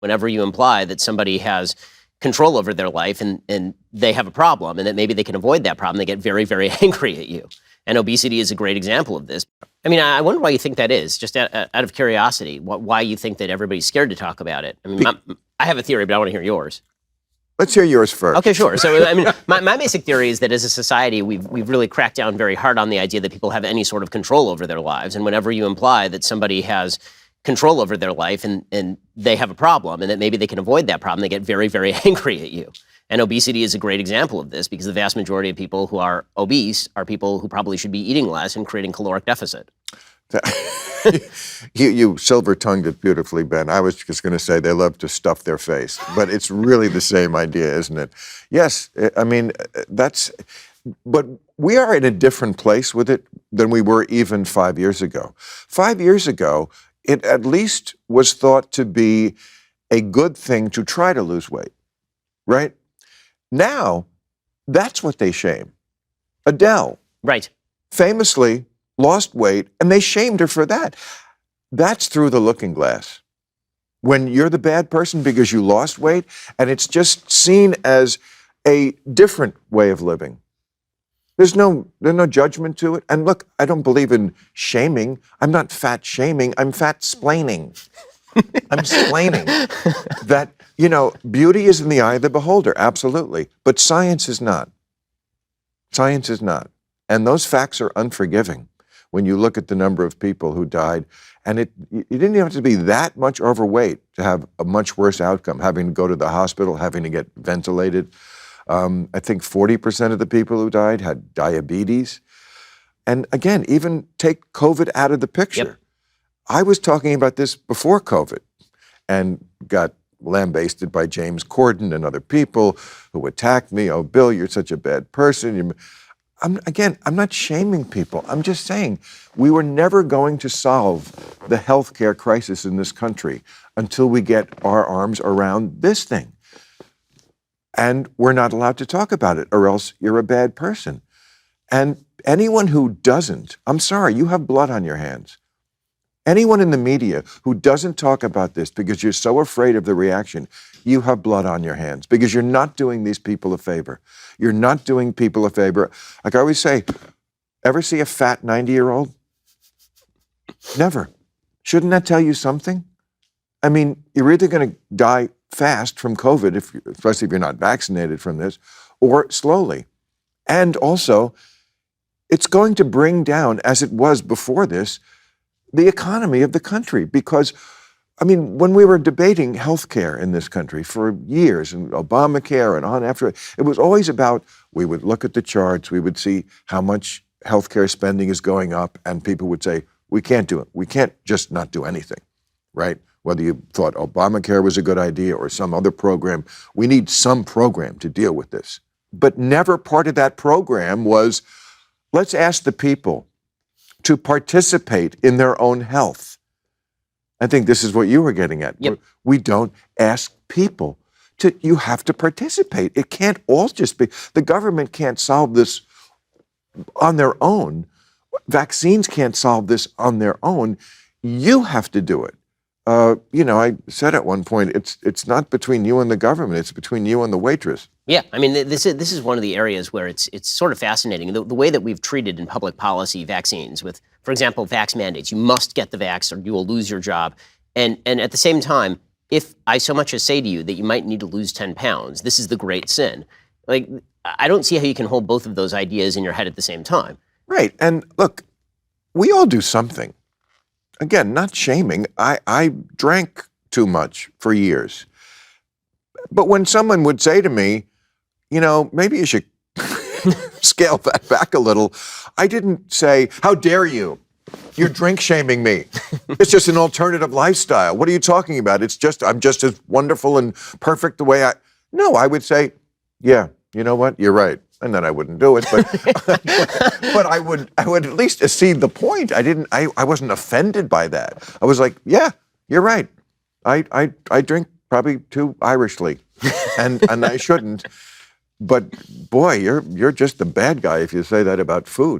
whenever you imply that somebody has control over their life and they have a problem and that maybe they can avoid that problem, they get very, very angry at you. And obesity is a great example of this. I mean, I wonder why you think that is, just out of curiosity, why you think that everybody's scared to talk about it. I mean, I have a theory, but I want to hear yours. Let's hear yours first. Okay, sure. So, I mean, my basic theory is that as a society, we've really cracked down very hard on the idea that people have any sort of control over their lives. And whenever you imply that somebody has control over their life and they have a problem and that maybe they can avoid that problem, they get very, very angry at you. And obesity is a great example of this because the vast majority of people who are obese are people who probably should be eating less and creating caloric deficit. You silver-tongued it beautifully, Ben. I was just going to say they love to stuff their face, but it's really the same idea, isn't it? Yes, I mean, but we are in a different place with it than we were even 5 years ago. 5 years ago, it at least was thought to be a good thing to try to lose weight, right? Now, that's what they shame. Adele, right, famously lost weight, and they shamed her for that. That's through the looking glass. When you're the bad person because you lost weight, and it's just seen as a different way of living. There's no judgment to it. And look, I don't believe in shaming. I'm not fat shaming. I'm fat splaining. I'm splaining that, beauty is in the eye of the beholder, absolutely. But science is not. Science is not. And those facts are unforgiving when you look at the number of people who died. And you didn't even have to be that much overweight to have a much worse outcome, having to go to the hospital, having to get ventilated. I think 40% of the people who died had diabetes. And again, even take COVID out of the picture. Yep. I was talking about this before COVID and got lambasted by James Corden and other people who attacked me. Oh, Bill, you're such a bad person. I'm not shaming people. I'm just saying we were never going to solve the healthcare crisis in this country until we get our arms around this thing. And we're not allowed to talk about it, or else you're a bad person. And anyone who doesn't, I'm sorry, you have blood on your hands. Anyone in the media who doesn't talk about this because you're so afraid of the reaction, you have blood on your hands because you're not doing these people a favor. You're not doing people a favor. Like I always say, ever see a fat 90-year-old? Never. Shouldn't that tell you something? I mean, you're either going to die fast from COVID, especially if you're not vaccinated from this, or slowly. And also, it's going to bring down, as it was before this, the economy of the country. Because, I mean, when we were debating healthcare in this country for years, and Obamacare and on after, it was always about, we would look at the charts, we would see how much healthcare spending is going up, and people would say, we can't do it. We can't just not do anything, right? Whether you thought Obamacare was a good idea or some other program, we need some program to deal with this. But never part of that program was, let's ask the people to participate in their own health. I think this is what you were getting at. Yep. We don't ask people you have to participate. It can't all just be, the government can't solve this on their own. Vaccines can't solve this on their own. You have to do it. I said at one point, it's not between you and the government, it's between you and the waitress. Yeah, I mean, this is one of the areas where it's sort of fascinating. The way that we've treated in public policy vaccines with, for example, vax mandates. You must get the vax or you will lose your job. And at the same time, if I so much as say to you that you might need to lose 10 pounds, this is the great sin. Like, I don't see how you can hold both of those ideas in your head at the same time. Right, and look, we all do something. Again, not shaming. I drank too much for years. But when someone would say to me, maybe you should scale that back a little, I didn't say, how dare you? You're drink shaming me. It's just an alternative lifestyle. What are you talking about? I'm just as wonderful and perfect the way No, I would say, yeah, you know what? You're right. And then I wouldn't do it, but I would at least see the point. I wasn't offended by that. I was like, yeah, you're right. I drink probably too Irishly, and I shouldn't. But boy, you're just the bad guy if you say that about food.